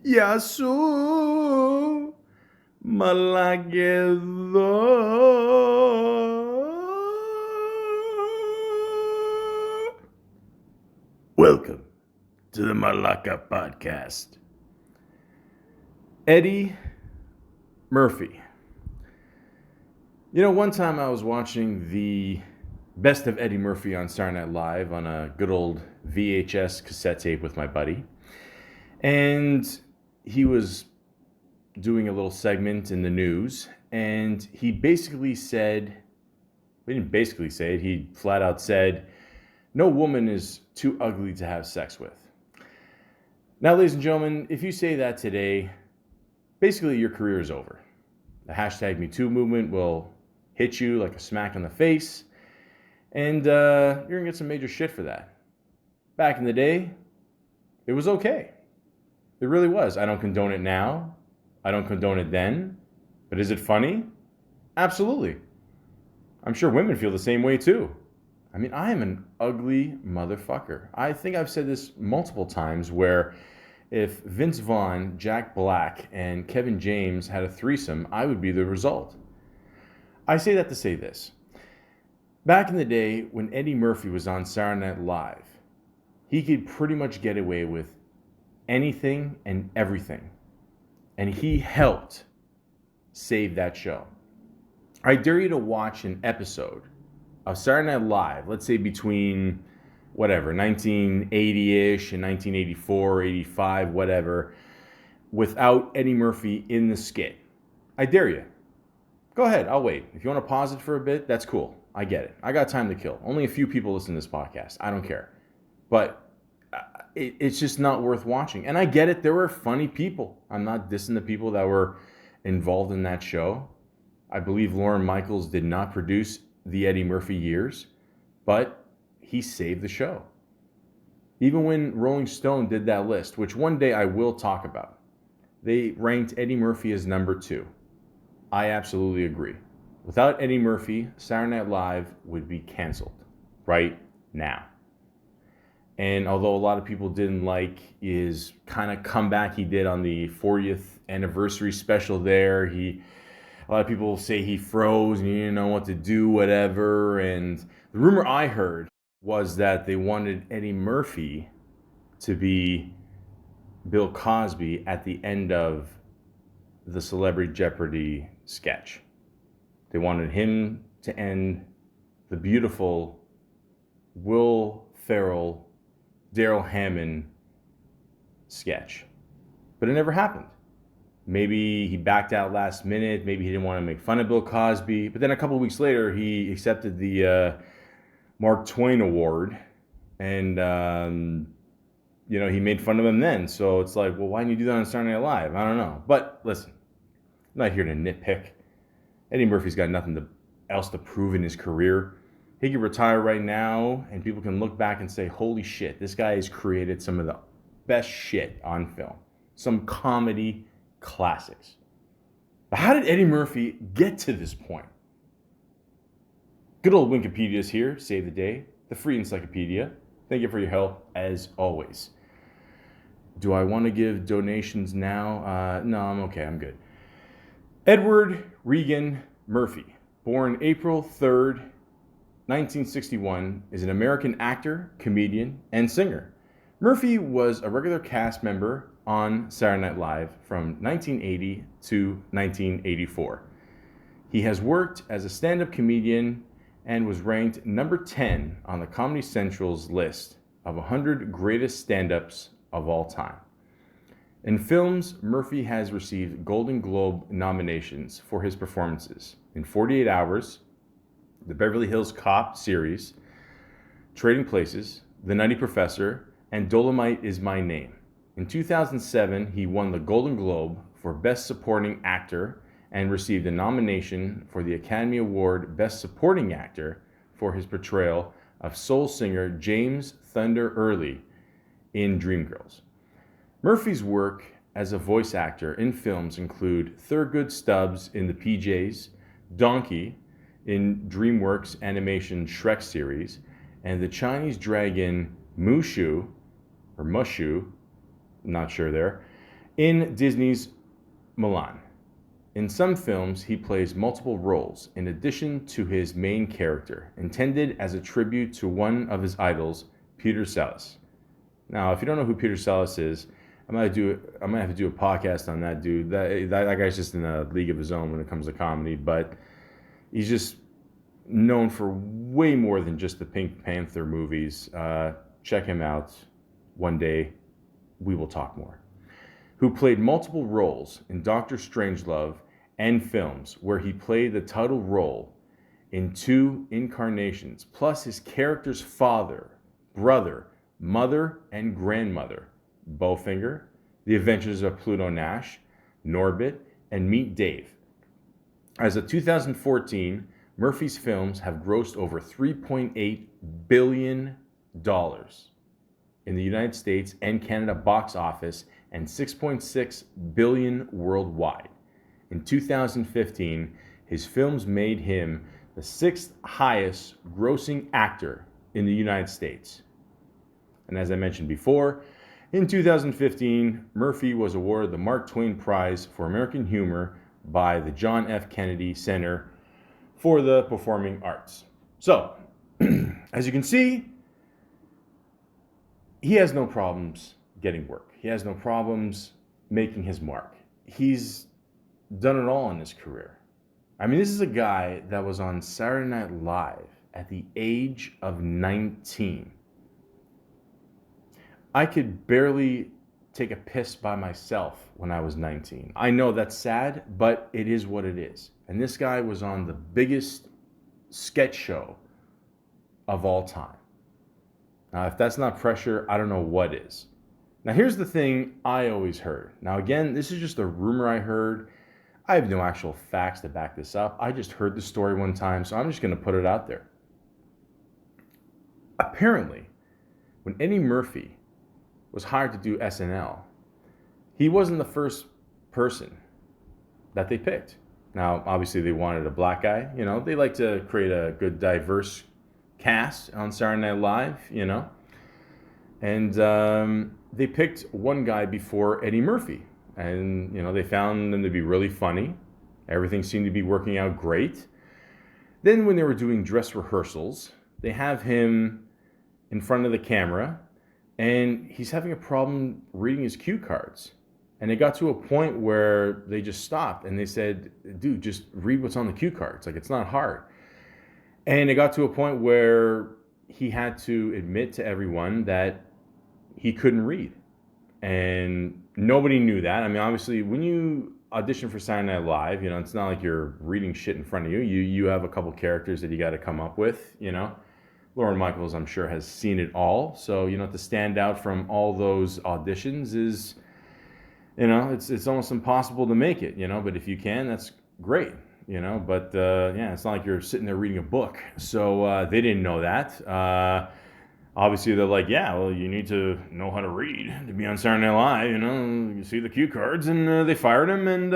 Yasu Malagedo. Welcome to the Malaka podcast. Eddie Murphy. You know, one time I was watching the Best of Eddie Murphy on Saturday Night Live on a good old VHS cassette tape with my buddy. And he was doing a little segment in the news, and he basically said, he didn't basically say it, he flat out said, no woman is too ugly to have sex with. Now, ladies and gentlemen, if you say that today, basically your career is over. The hashtag #MeToo movement will hit you like a smack in the face, and you're going to get some major shit for that. Back in the day, it was okay. It really was. I don't condone it now. I don't condone it then. But is it funny? Absolutely. I'm sure women feel the same way too. I mean, I am an ugly motherfucker. I think I've said this multiple times where if Vince Vaughn, Jack Black, and Kevin James had a threesome, I would be the result. I say that to say this. Back in the day when Eddie Murphy was on Saturday Night Live, he could pretty much get away with anything and everything. And he helped save that show. I dare you to watch an episode of Saturday Night Live, let's say between whatever, 1980-ish and 1984, 85, whatever, without Eddie Murphy in the skit. I dare you. Go ahead, I'll wait. If you want to pause it for a bit, that's cool. I get it. I got time to kill. Only a few people listen to this podcast. I don't care. But it's just not worth watching. And I get it. There were funny people. I'm not dissing the people that were involved in that show. I believe Lorne Michaels did not produce the Eddie Murphy years, but he saved the show. Even when Rolling Stone did that list, which one day I will talk about, they ranked Eddie Murphy as number 2. I absolutely agree. Without Eddie Murphy, Saturday Night Live would be canceled right now. And although a lot of people didn't like his kind of comeback he did on the 40th anniversary special there, a lot of people say he froze and he didn't know what to do, whatever. And the rumor I heard was that they wanted Eddie Murphy to be Bill Cosby at the end of the Celebrity Jeopardy sketch. They wanted him to end the beautiful Will Ferrell, Daryl Hammond sketch. But it never happened. Maybe he backed out last minute. Maybe he didn't want to make fun of Bill Cosby. But then a couple of weeks later, he accepted the Mark Twain Award. And, he made fun of him then. So it's like, well, why didn't you do that on Saturday Night Live? I don't know. But listen, I'm not here to nitpick. Eddie Murphy's got nothing else to prove in his career. He could retire right now, and people can look back and say, holy shit, this guy has created some of the best shit on film. Some comedy classics. But how did Eddie Murphy get to this point? Good old Wikipedia's here, save the day, the free encyclopedia. Thank you for your help, as always. Do I want to give donations now? No, I'm okay, I'm good. Edward Regan Murphy, born April 3rd, 1961, is an American actor, comedian, and singer. Murphy was a regular cast member on Saturday Night Live from 1980 to 1984. He has worked as a stand-up comedian and was ranked number 10 on the Comedy Central's list of 100 greatest stand-ups of all time. In films, Murphy has received Golden Globe nominations for his performances in 48 Hours, the Beverly Hills Cop series, Trading Places, The Nutty Professor, and Dolomite Is My Name. In 2007, he won the Golden Globe for Best Supporting Actor and received a nomination for the Academy Award Best Supporting Actor for his portrayal of soul singer James Thunder Early in Dreamgirls. Murphy's work as a voice actor in films include Thurgood Stubbs in The PJs, Donkey in DreamWorks animation Shrek series, and the Chinese dragon Mushu, not sure there, In Disney's Mulan. In some films, he plays multiple roles in addition to his main character, intended as a tribute to one of his idols, Peter Sellers. Now, if you don't know who Peter Sellers is, I might have to do a podcast on that dude. That guy's just in a league of his own when it comes to comedy, but he's just known for way more than just the Pink Panther movies. Check him out. One day, we will talk more. Who played multiple roles in Doctor Strangelove and films, where he played the title role in 2 incarnations, plus his character's father, brother, mother, and grandmother, Bowfinger, The Adventures of Pluto Nash, Norbit, and Meet Dave. As of 2014, Murphy's films have grossed over $3.8 billion in the United States and Canada box office and $6.6 billion worldwide. In 2015, his films made him the 6th highest grossing actor in the United States. And as I mentioned before, in 2015, Murphy was awarded the Mark Twain Prize for American Humor by the John F. Kennedy Center for the Performing Arts. So, as you can see, he has no problems getting work. He has no problems making his mark. He's done it all in his career. I mean, this is a guy that was on Saturday Night Live at the age of 19. I could barely take a piss by myself when I was 19. I know that's sad, but it is what it is. And this guy was on the biggest sketch show of all time. Now, if that's not pressure, I don't know what is. Now, here's the thing I always heard. Now, again, this is just a rumor I heard. I have no actual facts to back this up. I just heard the story one time, so I'm just going to put it out there. Apparently, when Eddie Murphy was hired to do SNL, he wasn't the first person that they picked. Now, obviously, they wanted a black guy. You know, they like to create a good, diverse cast on Saturday Night Live, you know. And they picked one guy before Eddie Murphy. And, you know, they found him to be really funny. Everything seemed to be working out great. Then when they were doing dress rehearsals, they have him in front of the camera, and he's having a problem reading his cue cards. And it got to a point where they just stopped and they said, dude, just read what's on the cue cards. Like, it's not hard. And it got to a point where he had to admit to everyone that he couldn't read. And nobody knew that. I mean, obviously, when you audition for Saturday Night Live, you know, it's not like you're reading shit in front of you. You have a couple characters that you got to come up with, you know. Lorne Michaels, I'm sure, has seen it all. So, you know, to stand out from all those auditions is, you know, it's almost impossible to make it, you know. But if you can, that's great, you know. But, yeah, it's not like you're sitting there reading a book. So they didn't know that. Obviously, they're like, yeah, well, you need to know how to read to be on Saturday Night Live, you know. You see the cue cards, and they fired him, and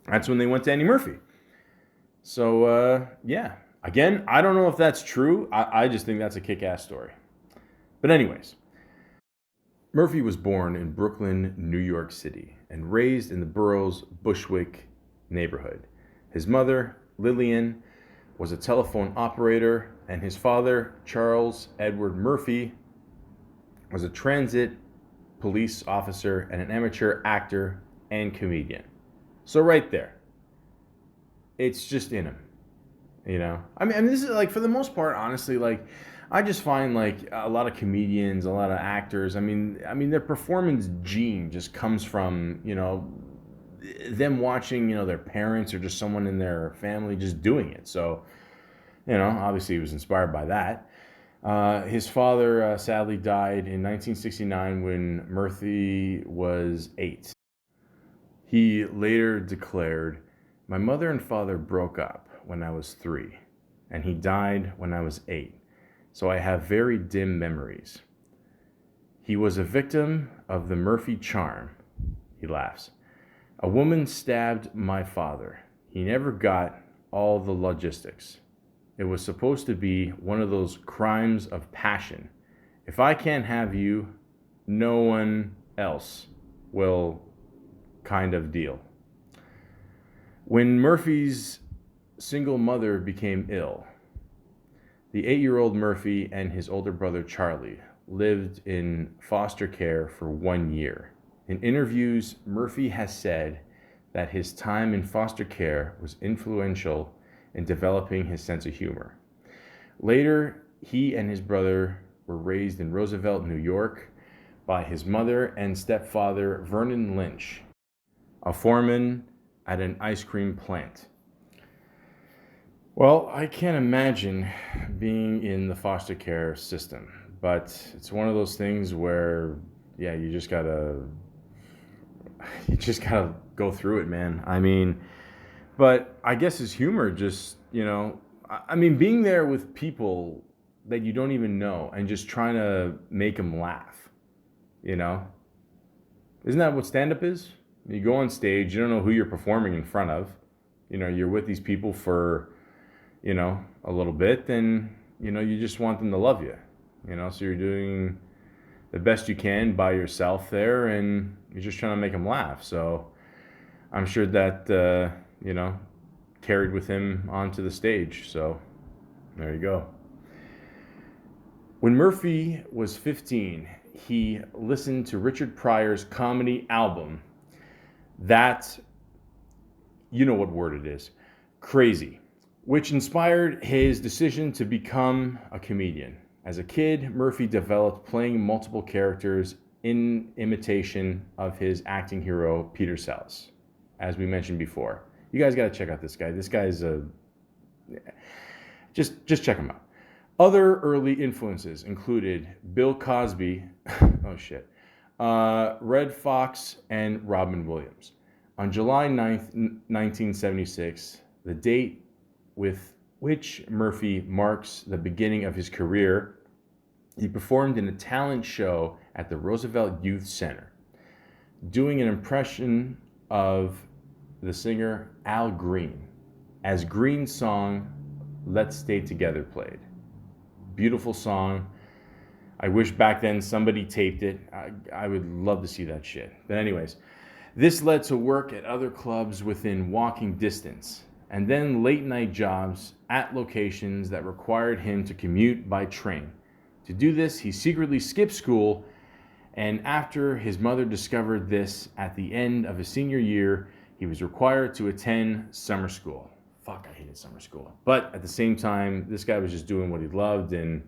that's when they went to Eddie Murphy. So, yeah. Again, I don't know if that's true. I just think that's a kick-ass story. But anyways, Murphy was born in Brooklyn, New York City, and raised in the borough's Bushwick neighborhood. His mother, Lillian, was a telephone operator, and his father, Charles Edward Murphy, was a transit police officer and an amateur actor and comedian. So right there, it's just in him. You know, I mean, this is like, for the most part, honestly, like, I just find like a lot of comedians, a lot of actors, I mean, their performance gene just comes from, you know, them watching, you know, their parents or just someone in their family just doing it. So, you know, obviously he was inspired by that. His father sadly died in 1969 when Murphy was 8. He later declared, "My mother and father broke up when I was 3, and he died when I was 8, so I have very dim memories. He was a victim of the Murphy charm," he laughs. "A woman stabbed my father. He never got all the logistics. It was supposed to be one of those crimes of passion. If I can't have you, no one else well, kind of deal. When Murphy's single mother became ill, the 8-year-old Murphy and his older brother Charlie lived in foster care for 1 year. In interviews, Murphy has said that his time in foster care was influential in developing his sense of humor. Later, he and his brother were raised in Roosevelt, New York, by his mother and stepfather, Vernon Lynch, a foreman at an ice cream plant. Well, I can't imagine being in the foster care system, but it's one of those things where, yeah, you just gotta go through it, man. I mean, but I guess his humor just, I mean, being there with people that you don't even know and just trying to make them laugh, isn't that what stand-up is? You go on stage, you don't know who you're performing in front of. You're with these people for, a little bit, and, you just want them to love you, so you're doing the best you can by yourself there, and you're just trying to make them laugh. So I'm sure that, carried with him onto the stage. So there you go. When Murphy was 15, he listened to Richard Pryor's comedy album, that, you know what word it is, Crazy, which inspired his decision to become a comedian. As a kid, Murphy developed playing multiple characters in imitation of his acting hero, Peter Sellers, as we mentioned before. You guys got to check out this guy. This guy's just check him out. Other early influences included Bill Cosby, Red Fox, and Robin Williams. On July 9th, 1976, the date with which Murphy marks the beginning of his career, he performed in a talent show at the Roosevelt Youth Center, doing an impression of the singer Al Green, as Green's song Let's Stay Together played. Beautiful song. I wish back then somebody taped it. I would love to see that shit. But anyways, this led to work at other clubs within walking distance, and then late night jobs at locations that required him to commute by train. To do this, he secretly skipped school, and after his mother discovered this at the end of his senior year, he was required to attend summer school. Fuck, I hated summer school. But at the same time, this guy was just doing what he loved, and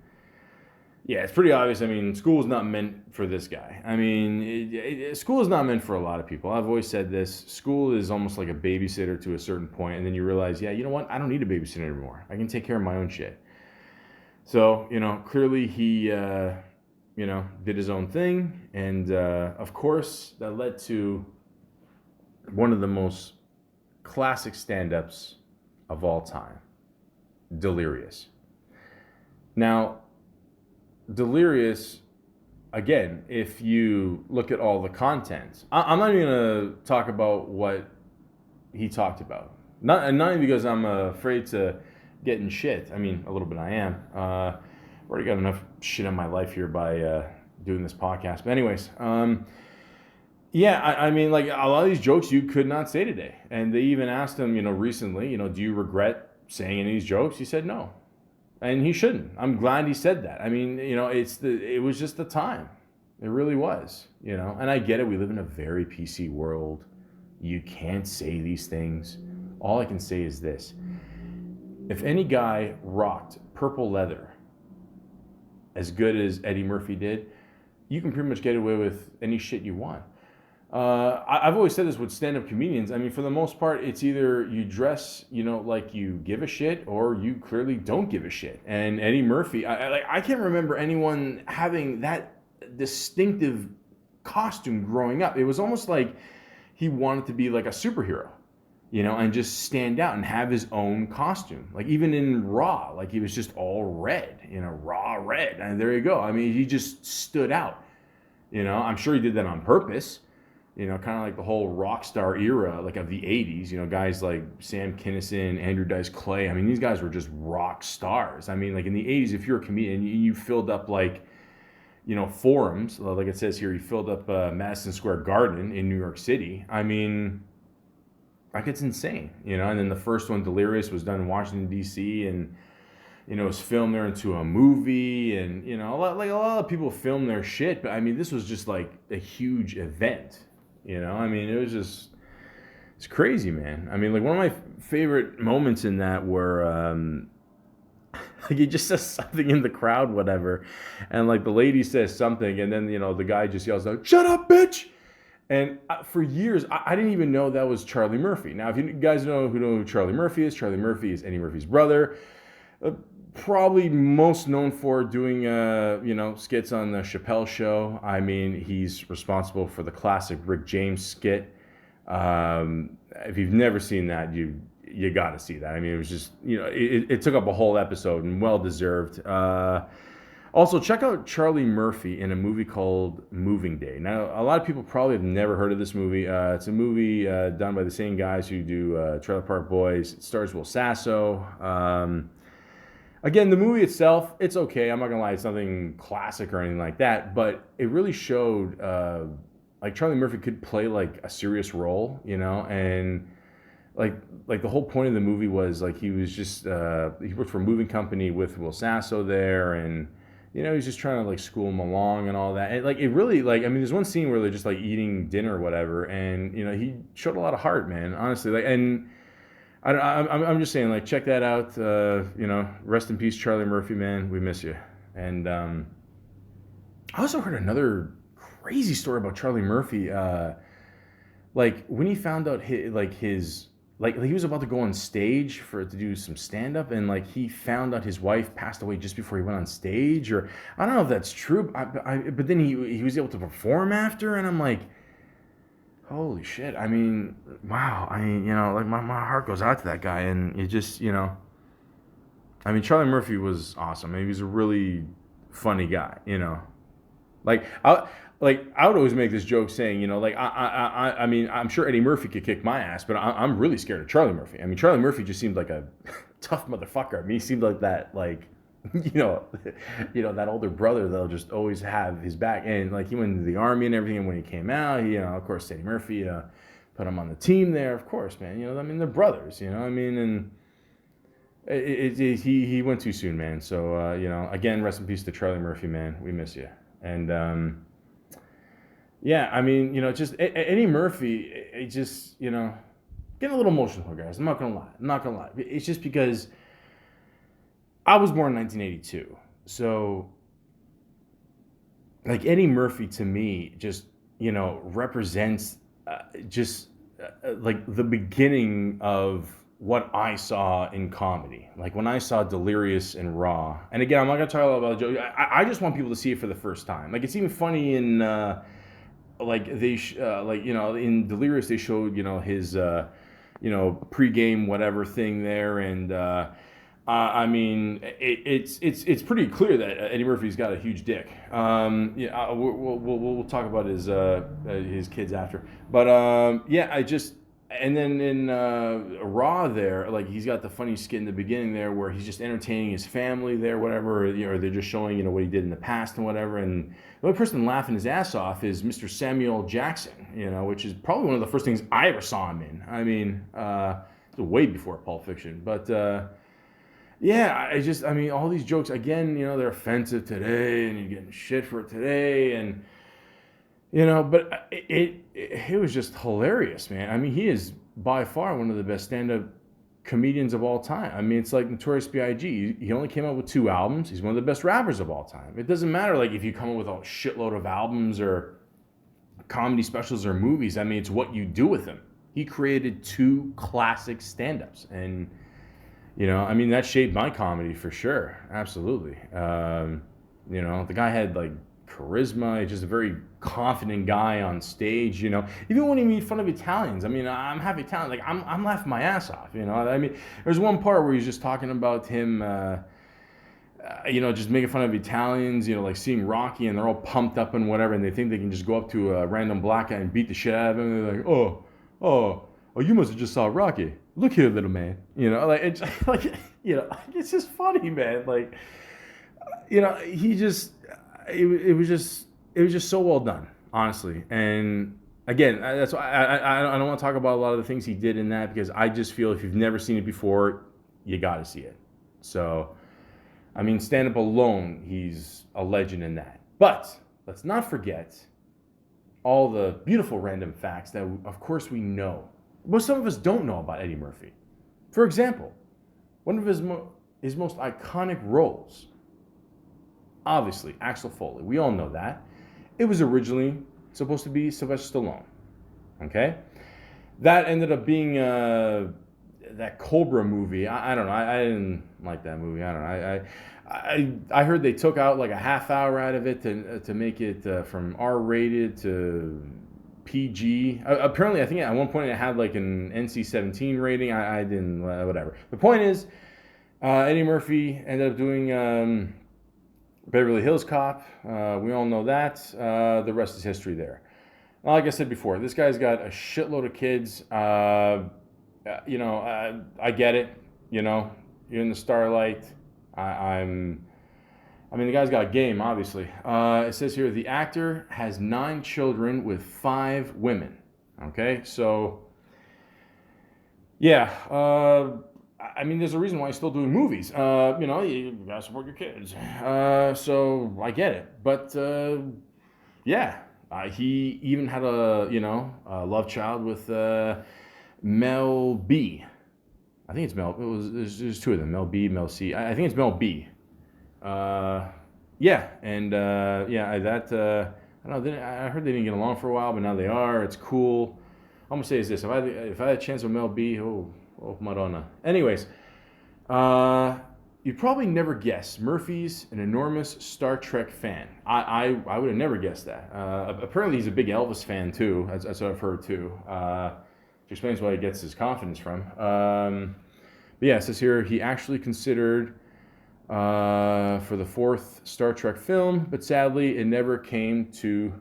yeah, it's pretty obvious. I mean, school is not meant for this guy. I mean, school is not meant for a lot of people. I've always said this. School is almost like a babysitter to a certain point, and then you realize, yeah, you know what? I don't need a babysitter anymore. I can take care of my own shit. So, clearly he, did his own thing, and of course, that led to one of the most classic stand-ups of all time, Delirious. Now, Delirious, again, if you look at all the content, I'm not even going to talk about what he talked about. Not even because I'm afraid to get in shit. I mean, a little bit I am. Already got enough shit in my life here by doing this podcast. But anyways, I mean, like, a lot of these jokes you could not say today. And they even asked him, recently, do you regret saying any of these jokes? He said no. And he shouldn't. I'm glad he said that. I mean, it was just the time. It really was, And I get it. We live in a very PC world. You can't say these things. All I can say is this. If any guy rocked purple leather as good as Eddie Murphy did, you can pretty much get away with any shit you want. I've always said this with stand-up comedians. I mean, for the most part, it's either you dress, like you give a shit, or you clearly don't give a shit. And Eddie Murphy, I can't remember anyone having that distinctive costume growing up. It was almost like he wanted to be like a superhero, and just stand out and have his own costume. Like even in Raw, like he was just all red, raw red. And there you go. I mean, he just stood out. I'm sure he did that on purpose. Kind of like the whole rock star era, like of the 80s, guys like Sam Kinison, Andrew Dice Clay. I mean, these guys were just rock stars. I mean, like in the 80s, if you're a comedian, you filled up like, forums. Like it says here, he filled up Madison Square Garden in New York City. I mean, like it's insane, And then the first one, Delirious, was done in Washington D.C. and it was filmed there into a movie, and a lot of people film their shit, but I mean, this was just like a huge event. I mean, it's crazy, man. I mean, like one of my favorite moments in that were like he just says something in the crowd, whatever, and like the lady says something, and then the guy just yells out, "Shut up, bitch!" And for years, I didn't even know that was Charlie Murphy. Now, if you guys know who Charlie Murphy is Eddie Murphy's brother. Probably most known for doing skits on the Chappelle Show. I mean, he's responsible for the classic Rick James skit. If you've never seen that, you got to see that. I mean, it was just it took up a whole episode, and well deserved. Also, check out Charlie Murphy in a movie called Moving Day. Now, a lot of people probably have never heard of this movie. It's a movie done by the same guys who do Trailer Park Boys. It stars Will Sasso. Again, the movie itself, it's okay. I'm not gonna lie, it's nothing classic or anything like that. But it really showed like Charlie Murphy could play like a serious role, and like the whole point of the movie was like he was just he worked for a moving company with Will Sasso there, and he's just trying to like school him along and all that. And like it really like I mean, there's one scene where they're just like eating dinner or whatever, and he showed a lot of heart, man. Honestly, like and. I'm just saying, like, check that out. Rest in peace, Charlie Murphy, man. We miss you. And I also heard another crazy story about Charlie Murphy. Like when he found out he was about to go on stage to do some stand up, and like he found out his wife passed away just before he went on stage, or I don't know if that's true. But then he was able to perform after, and I'm like. Holy shit. I mean, wow. I mean, like my heart goes out to that guy, and it just, I mean, Charlie Murphy was awesome. I mean, he was a really funny guy, Like I would always make this joke saying, like I mean, I'm sure Eddie Murphy could kick my ass, but I'm really scared of Charlie Murphy. I mean, Charlie Murphy just seemed like a tough motherfucker. I mean, he seemed like that, like that older brother that'll just always have his back. And like he went into the army and everything, and when he came out, of course, Eddie Murphy put him on the team there, of course, man. I mean, they're brothers, I mean, and he went too soon, man. So again, rest in peace to Charlie Murphy, man. We miss you. And yeah, I mean, just Eddie Murphy, it just getting a little emotional, guys. I'm not gonna lie. It's just because I was born in 1982, so like Eddie Murphy to me just represents like the beginning of what I saw in comedy. Like when I saw Delirious and Raw, and again, I'm not gonna talk about the joke. I just want people to see it for the first time. Like it's even funny in like they in Delirious they showed his pregame whatever thing there, and. I mean, it's pretty clear that Eddie Murphy's got a huge dick. We'll talk about his kids after, but and then in Raw there, like he's got the funny skit in the beginning there where he's just entertaining his family there, whatever, or they're just showing what he did in the past and whatever, and the only person laughing his ass off is Mr. Samuel Jackson, which is probably one of the first things I ever saw him in. I mean, way before Pulp Fiction, but. Yeah, I mean, all these jokes, again, they're offensive today, and you're getting shit for it today, and, but it was just hilarious, man. I mean, he is by far one of the best stand-up comedians of all time. I mean, it's like Notorious B.I.G. He only came out with 2 albums. He's one of the best rappers of all time. It doesn't matter, like, if you come up with a shitload of albums or comedy specials or movies. I mean, it's what you do with them. He created 2 classic stand-ups, and... I mean, that shaped my comedy for sure. Absolutely. The guy had like charisma. He's just a very confident guy on stage, Even when he made fun of Italians, I mean, I'm half Italian. Like, I'm laughing my ass off, I mean, there's one part where he's just talking about him, just making fun of Italians, like seeing Rocky and they're all pumped up and whatever, and they think they can just go up to a random black guy and beat the shit out of him. And they're like, oh, you must have just saw Rocky. Look here, little man. It's like, it's just funny, man. Like, he just, it was just so well done, honestly. And again, that's why I don't want to talk about a lot of the things he did in that, because I just feel if you've never seen it before, you got to see it. So, I mean, stand up alone, he's a legend in that. But let's not forget all the beautiful random facts that, of course, we know, but some of us don't know about Eddie Murphy. For example, one of his most iconic roles, obviously, Axel Foley. We all know that. It was originally supposed to be Sylvester Stallone. Okay? That ended up being that Cobra movie. I don't know. I didn't like that movie. I don't know. I heard they took out like a half hour out of it to make it from R-rated to PG. Apparently, I think at one point it had like an NC-17 rating. I didn't, whatever. The point is, Eddie Murphy ended up doing Beverly Hills Cop. We all know that. The rest is history there. Like I said before, this guy's got a shitload of kids. I get it. You know, you're in the starlight. I mean, the guy's got a game, obviously. It says here, the actor has 9 children with 5 women. Okay, so, yeah. I mean, there's a reason why he's still doing movies. You gotta support your kids. So I get it. But, yeah. He even had a love child with Mel B. I think it's Mel. There's 2 of them, Mel B, Mel C. I think it's Mel B. Yeah, and that I don't know. I heard they didn't get along for a while, but now they are. It's cool. I'm gonna say is this: if I had a chance with Mel B, oh Madonna. Anyways, you'd probably never guess Murphy's an enormous Star Trek fan. I would have never guessed that. Apparently, he's a big Elvis fan too. That's what I've heard too. Which explains why he gets his confidence from. But yeah, it says here he actually considered for the 4th Star Trek film, but sadly it never came to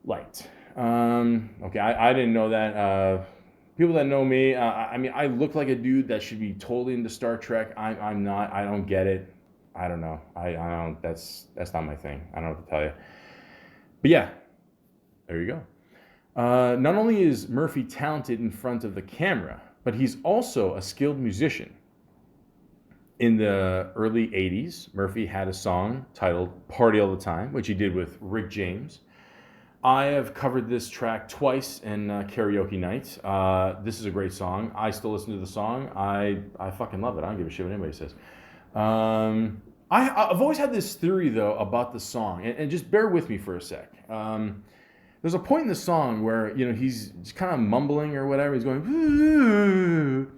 light. Okay, I didn't know that. People that know me, I mean, I look like a dude that should be totally into Star Trek. I'm not. I don't get it. I don't know. I don't. That's not my thing. I don't know what to tell you. But yeah, there you go. Not only is Murphy talented in front of the camera, but he's also a skilled musician. In the early 80s, Murphy had a song titled Party All the Time, which he did with Rick James. I have covered this track twice in karaoke nights. This is a great song. I still listen to the song. I fucking love it. I don't give a shit what anybody says. I've always had this theory, though, about the song. And just bear with me for a sec. There's a point in the song where, he's just kind of mumbling or whatever. He's going, ooh.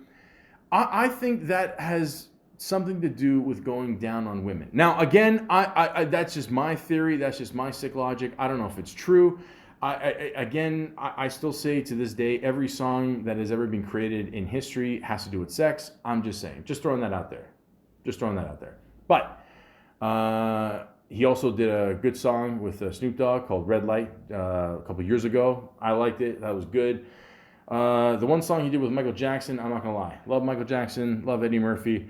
I think that has something to do with going down on women. Now, again, I that's just my theory. That's just my sick logic. I don't know if it's true. I still say to this day, every song that has ever been created in history has to do with sex. I'm just saying. Just throwing that out there. But he also did a good song with Snoop Dogg called Red Light a couple years ago. I liked it. That was good. The one song he did with Michael Jackson, I'm not going to lie. Love Michael Jackson. Love Eddie Murphy.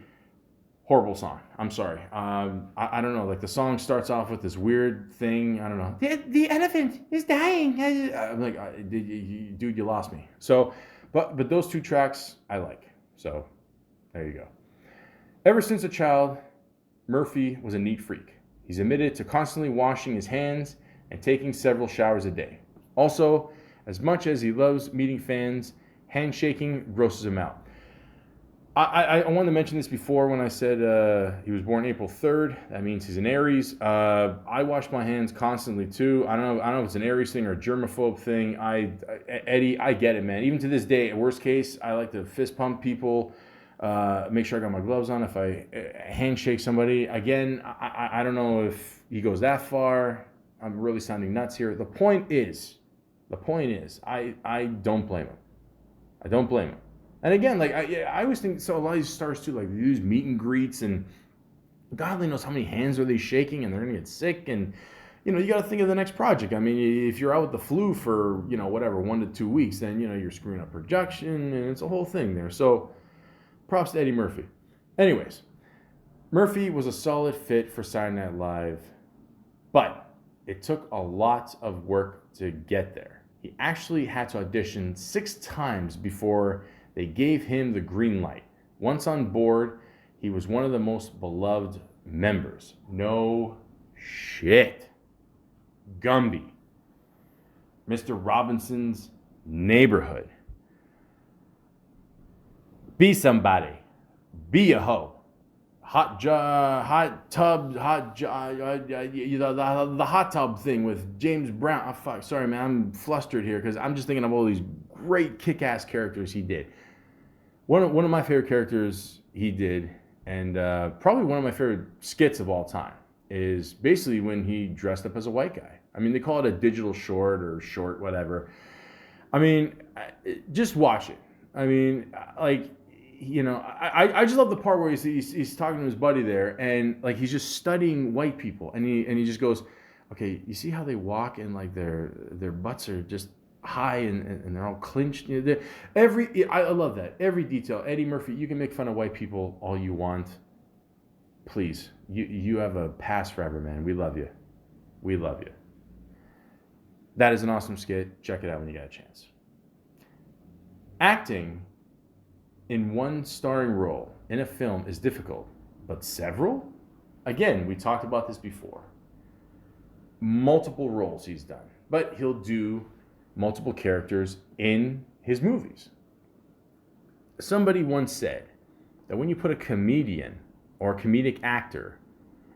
Horrible song. I'm sorry. I don't know. Like, the song starts off with this weird thing. I don't know. The elephant is dying. I'm like, dude, you lost me. So, but those 2 tracks I like. So, there you go. Ever since a child, Murphy was a neat freak. He's admitted to constantly washing his hands and taking several showers a day. Also, as much as he loves meeting fans, handshaking grosses him out. I wanted to mention this before when I said he was born April 3rd. That means he's an Aries. I wash my hands constantly too. I don't know if it's an Aries thing or a germaphobe thing. Eddie, I get it, man. Even to this day, at worst case, I like to fist pump people, make sure I got my gloves on if I handshake somebody. Again, I don't know if he goes that far. I'm really sounding nuts here. The point is, I don't blame him. I don't blame him. And again, like I always think, so a lot of these stars too, like they use meet and greets, and God only knows how many hands are they shaking, and they're gonna get sick, and you got to think of the next project. I mean, if you're out with the flu for whatever 1 to 2 weeks, then you're screwing up production, and it's a whole thing there. So, props to Eddie Murphy. Anyways, Murphy was a solid fit for Saturday Night Live, But it took a lot of work to get there. He actually had to audition 6 times before they gave him the green light. Once on board, he was one of the most beloved members. No shit. Gumby, Mr. Robinson's Neighborhood. Be somebody. Be a hoe. Hot tub, the hot tub thing with James Brown. Oh, fuck, sorry, man, I'm flustered here because I'm just thinking of all these great kick-ass characters he did. One of my favorite characters he did, and probably one of my favorite skits of all time, is basically when he dressed up as a white guy. I mean, they call it a digital short or short, whatever. I mean, just watch it. I mean, like, you know, I just love the part where he's talking to his buddy there, and like he's just studying white people, and he just goes, okay, you see how they walk and like their butts are just high and they're all clinched. You know, I love that, every detail. Eddie Murphy, you can make fun of white people all you want. Please, you have a pass forever, man. We love you. We love you. That is an awesome skit. Check it out when you get a chance. Acting in one starring role in a film is difficult, but several? Again, we talked about this before. Multiple roles he's done, but he'll do multiple characters in his movies. Somebody once said that when you put a comedian or a comedic actor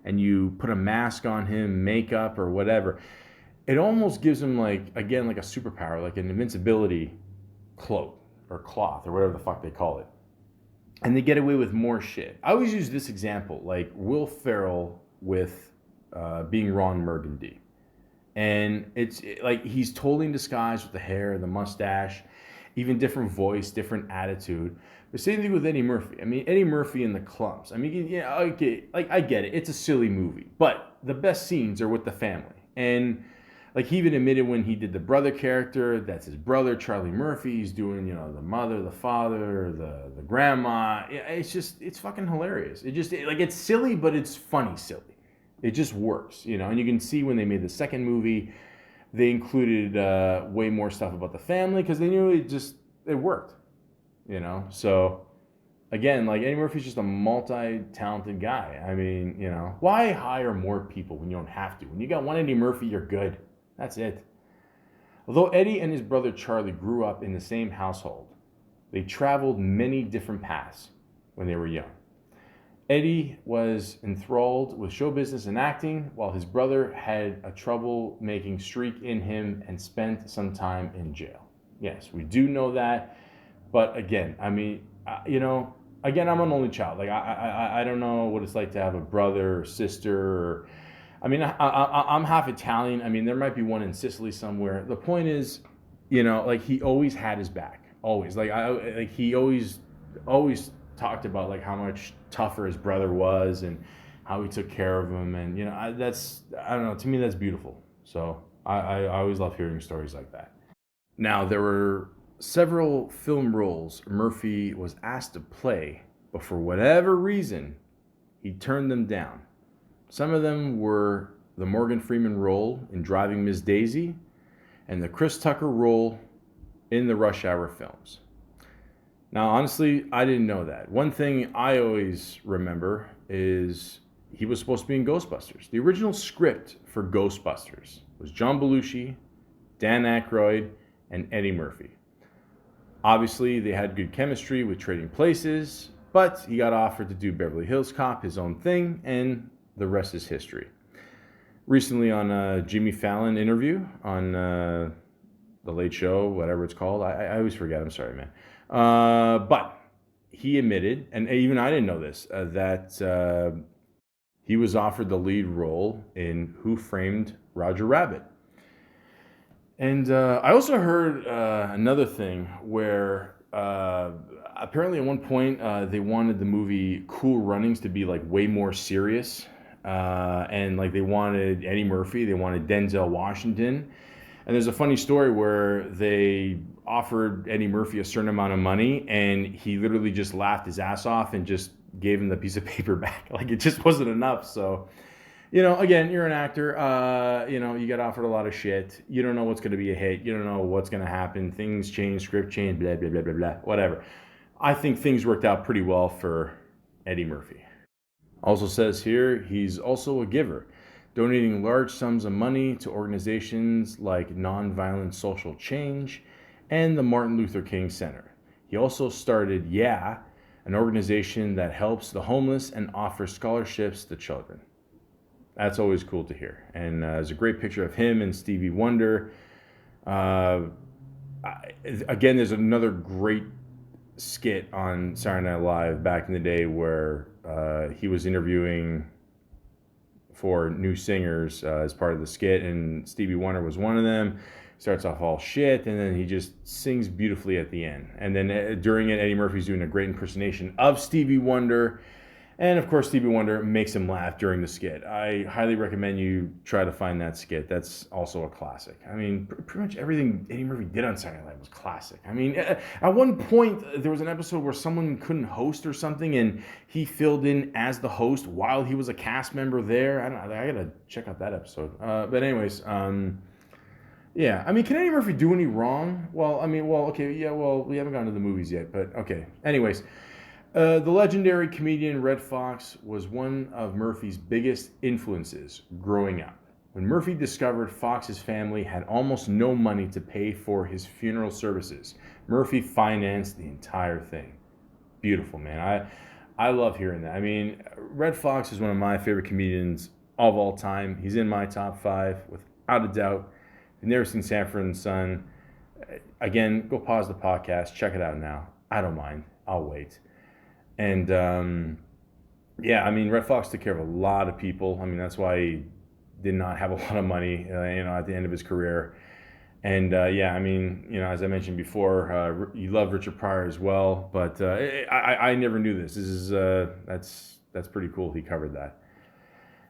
and you put a mask on him, makeup or whatever, it almost gives him like a superpower, like an invincibility cloak or cloth or whatever the fuck they call it. And they get away with more shit. I always use this example, like Will Ferrell with being Ron Burgundy. And it's like he's totally in disguise with the hair, the mustache, even different voice, different attitude. The same thing with Eddie Murphy. I mean, Eddie Murphy and the Clumps. I mean, yeah, okay, like I get it. It's a silly movie. But the best scenes are with the family. And like he even admitted when he did the brother character, that's his brother, Charlie Murphy. He's doing, you know, the mother, the father, the grandma. It's fucking hilarious. It's silly, but it's funny silly. It just works, you know. And you can see when they made the second movie, they included way more stuff about the family because they knew it worked, you know. So again, like Eddie Murphy's just a multi-talented guy. I mean, you know, why hire more people when you don't have to? When you got one Eddie Murphy, you're good. That's it. Although Eddie and his brother Charlie grew up in the same household, they traveled many different paths when they were young. Eddie was enthralled with show business and acting, while his brother had a trouble-making streak in him and spent some time in jail. Yes, we do know that, but again, I mean, you know, again, I'm an only child. Like, I don't know what it's like to have a brother or sister or... I mean, I'm half Italian. I mean, there might be one in Sicily somewhere. The point is, you know, like he always had his back. Always. Like he always talked about like how much tougher his brother was and how he took care of him. And, you know, I don't know. To me, that's beautiful. So I always love hearing stories like that. Now, there were several film roles Murphy was asked to play, but for whatever reason, he turned them down. Some of them were the Morgan Freeman role in Driving Miss Daisy and the Chris Tucker role in the Rush Hour films. Now, honestly, I didn't know that. One thing I always remember is he was supposed to be in Ghostbusters. The original script for Ghostbusters was John Belushi, Dan Aykroyd, and Eddie Murphy. Obviously, they had good chemistry with Trading Places, but he got offered to do Beverly Hills Cop, his own thing, and the rest is history. Recently on a Jimmy Fallon interview on The Late Show, whatever it's called. I always forget. I'm sorry, man. But he admitted, and even I didn't know this, that he was offered the lead role in Who Framed Roger Rabbit. And I also heard another thing where apparently at one point they wanted the movie Cool Runnings to be like way more serious. And like they wanted Eddie Murphy, they wanted Denzel Washington. And there's a funny story where they offered Eddie Murphy a certain amount of money and he literally just laughed his ass off and just gave him the piece of paper back. Like it just wasn't enough. So again, you're an actor. You got offered a lot of shit. You don't know what's going to be a hit. You don't know what's going to happen. Things change, script change, blah, blah, blah, blah, blah, whatever. I think things worked out pretty well for Eddie Murphy. Also says here, he's also a giver, donating large sums of money to organizations like Nonviolent Social Change and the Martin Luther King Center. He also started Yeah, an organization that helps the homeless and offers scholarships to children. That's always cool to hear. And there's a great picture of him and Stevie Wonder. Uh, Again, there's another great skit on Saturday Night Live back in the day where he was interviewing for new singers as part of the skit, and Stevie Wonder was one of them. Starts off all shit, and then he just sings beautifully at the end. And then during it, Eddie Murphy's doing a great impersonation of Stevie Wonder. And of course, Stevie Wonder makes him laugh during the skit. I highly recommend you try to find that skit. That's also a classic. I mean, pretty much everything Eddie Murphy did on Saturday Night Live was classic. I mean, at one point, there was an episode where someone couldn't host or something, and he filled in as the host while he was a cast member there. I gotta check out that episode. But anyways, yeah. I mean, can Eddie Murphy do any wrong? Okay, yeah. Well, we haven't gotten to the movies yet, but okay. Anyways. The legendary comedian Red Fox was one of Murphy's biggest influences growing up. When Murphy discovered Fox's family had almost no money to pay for his funeral services, Murphy financed the entire thing. Beautiful, man. I love hearing that. I mean, Red Fox is one of my favorite comedians of all time. He's in my top 5, without a doubt. If you've never seen Sanford and Son, again, go pause the podcast. Check it out now. I don't mind. I'll wait. And yeah, I mean, Red Fox took care of a lot of people. I mean, that's why he did not have a lot of money, at the end of his career. And yeah, I mean, as I mentioned before, you love Richard Pryor as well. But I never knew this. This is that's pretty cool. He covered that.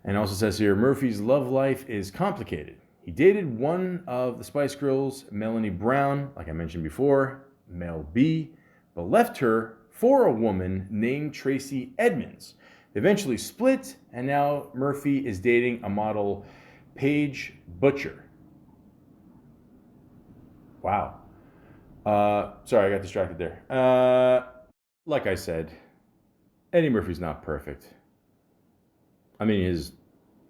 And also says here, Murphy's love life is complicated. He dated one of the Spice Girls, Melanie Brown, like I mentioned before, Mel B, but left her for a woman named Tracy Edmonds. They eventually split, and now Murphy is dating a model, Paige Butcher. Wow. Sorry, I got distracted there. Like I said, Eddie Murphy's not perfect. I mean, his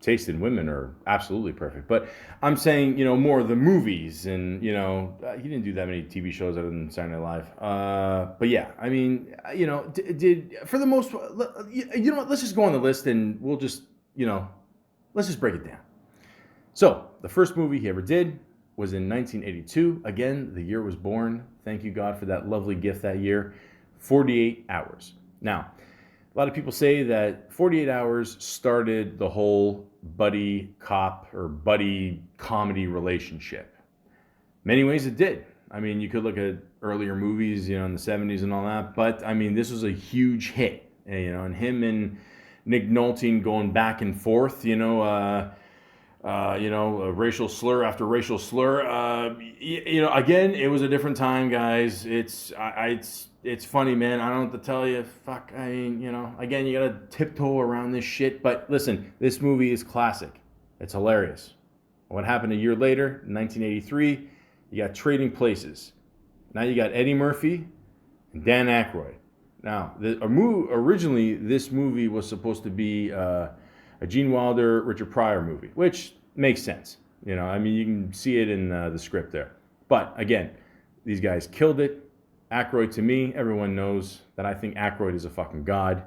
taste in women are absolutely perfect. But I'm saying, more of the movies, and, he didn't do that many TV shows other than Saturday Night Live. But yeah, I mean, did for the most, you know what, let's just go on the list and we'll just, let's just break it down. So the first movie he ever did was in 1982. Again, the year was born. Thank you, God, for that lovely gift that year. 48 Hours. Now, a lot of people say that 48 Hours started the whole buddy cop or buddy comedy relationship. Many ways it did. I mean, you could look at earlier movies, in the 70s and all that, but I mean, this was a huge hit, and him and Nick Nolte going back and forth, racial slur after racial slur. Again, it was a different time, guys. It's funny, man. I don't know what to tell you. Fuck, I mean, again, you gotta tiptoe around this shit. But listen, this movie is classic. It's hilarious. What happened a year later, 1983, you got Trading Places. Now you got Eddie Murphy and Dan Aykroyd. Now, originally, this movie was supposed to be a Gene Wilder, Richard Pryor movie, which makes sense. I mean, you can see it in the script there. But again, these guys killed it. Aykroyd, to me, everyone knows that I think Aykroyd is a fucking god.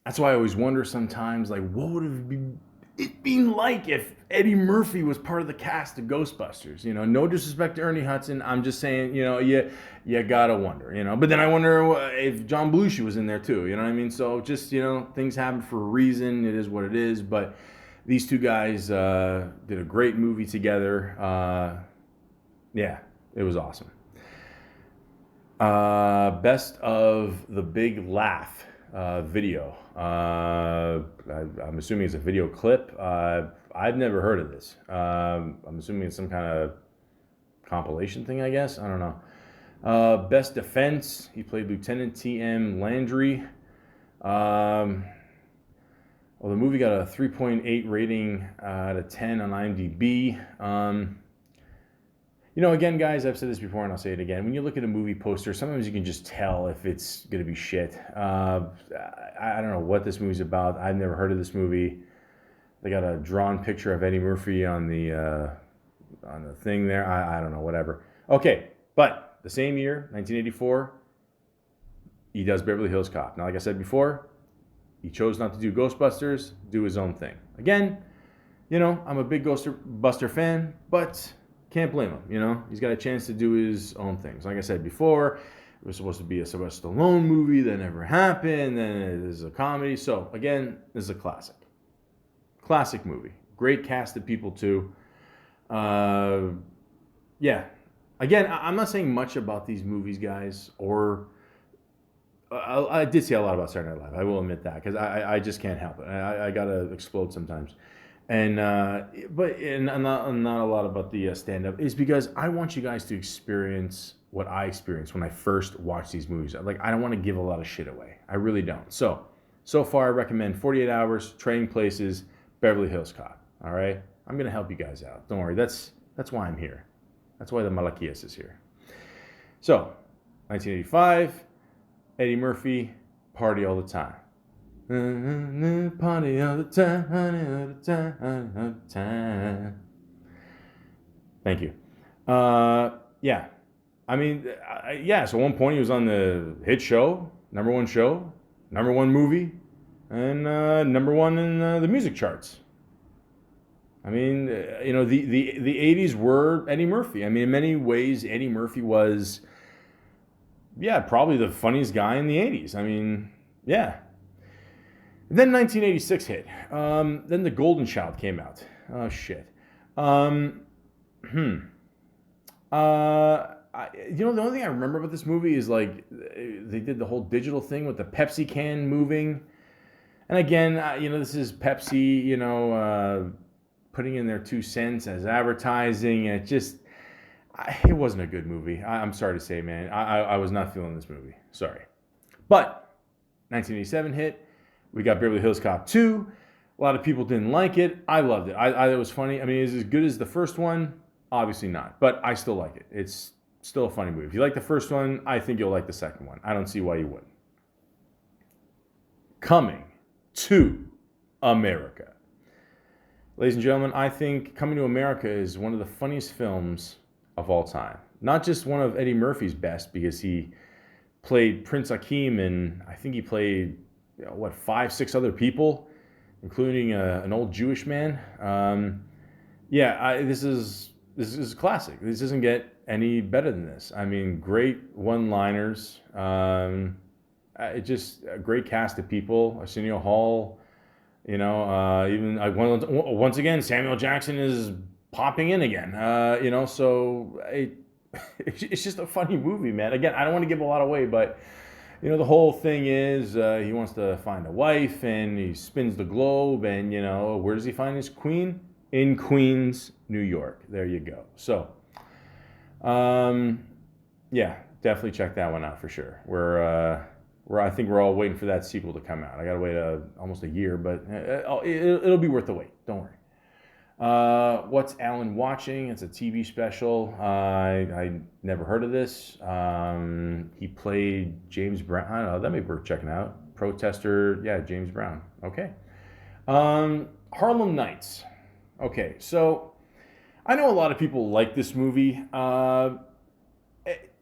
That's why I always wonder sometimes, like, what would it been like if Eddie Murphy was part of the cast of Ghostbusters? No disrespect to Ernie Hudson. I'm just saying, you gotta wonder, But then I wonder if John Belushi was in there too, you know what I mean? So just, things happen for a reason. It is what it is. But these two guys did a great movie together. Yeah, it was awesome. Best of the Big Laugh video. I'm assuming it's a video clip. I've never heard of this. I'm assuming it's some kind of compilation thing, I guess. I don't know. Best Defense. He played Lieutenant T.M. Landry. Well, the movie got a 3.8 rating out of 10 on IMDb. Again, guys, I've said this before and I'll say it again. When you look at a movie poster, sometimes you can just tell if it's going to be shit. I don't know what this movie's about. I've never heard of this movie. They got a drawn picture of Eddie Murphy on the thing there. I don't know, whatever. Okay, but the same year, 1984, he does Beverly Hills Cop. Now, like I said before, he chose not to do Ghostbusters, do his own thing. Again, I'm a big Ghostbuster fan, but can't blame him. He's got a chance to do his own things. Like I said before, it was supposed to be a Sylvester Stallone movie that never happened. Then it is a comedy. So again, this is a classic. Classic movie. Great cast of people too. Yeah. Again, I'm not saying much about these movies, guys, or I did say a lot about Saturday Night Live. I will admit that because I just can't help it. I gotta explode sometimes. And not a lot about the stand-up is because I want you guys to experience what I experienced when I first watched these movies. Like, I don't want to give a lot of shit away. I really don't. So far, I recommend 48 Hours, Trading Places, Beverly Hills Cop. All right? I'm going to help you guys out. Don't worry. That's why I'm here. That's why the Malakias is here. So, 1985, Eddie Murphy, Party All the Time. Party all the time, honey, all the time, honey, all the time. Thank you. Yeah. I mean, so at one point he was on the hit show, #1 show, #1 movie, and #1 in the music charts. I mean, the 80s were Eddie Murphy. I mean, in many ways, Eddie Murphy was, probably the funniest guy in the 80s. I mean, yeah. Then 1986 hit. Then The Golden Child came out. Oh, shit. The only thing I remember about this movie is, like, they did the whole digital thing with the Pepsi can moving. And again, this is Pepsi, putting in their 2 cents as advertising. And it wasn't a good movie. I'm sorry to say, man. I was not feeling this movie. Sorry. But 1987 hit. We got Beverly Hills Cop 2. A lot of people didn't like it. I loved it. I thought it was funny. I mean, is it as good as the first one? Obviously not. But I still like it. It's still a funny movie. If you like the first one, I think you'll like the second one. I don't see why you wouldn't. Coming to America. Ladies and gentlemen, I think Coming to America is one of the funniest films of all time. Not just one of Eddie Murphy's best, because he played Prince Hakeem, and I think he played 5, 6 other people, including an old Jewish man. This is a classic. This doesn't get any better than this. I mean, great one-liners. Just a great cast of people. Arsenio Hall. Even once again, Samuel Jackson is popping in again. So it's just a funny movie, man. Again, I don't want to give a lot away, but. The whole thing is he wants to find a wife, and he spins the globe, and, where does he find his queen? In Queens, New York. There you go. So, definitely check that one out for sure. I think we're all waiting for that sequel to come out. I got to wait almost a year, but it'll be worth the wait. Don't worry. What's Alan Watching? It's a TV special. I never heard of this. He played James Brown. I don't know. That may be worth checking out. Protester. Yeah, James Brown. Okay. Harlem Nights. Okay, so I know a lot of people like this movie.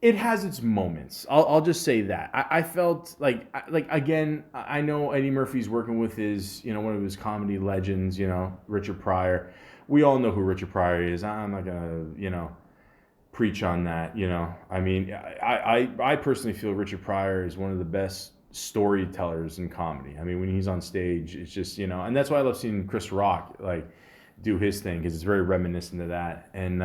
It has its moments. I'll just say that. I felt like again, I know Eddie Murphy's working with his, one of his comedy legends, Richard Pryor. We all know who Richard Pryor is. I'm not gonna, preach on that. I mean, I personally feel Richard Pryor is one of the best storytellers in comedy. I mean, when he's on stage, it's just, and that's why I love seeing Chris Rock do his thing, because it's very reminiscent of that. And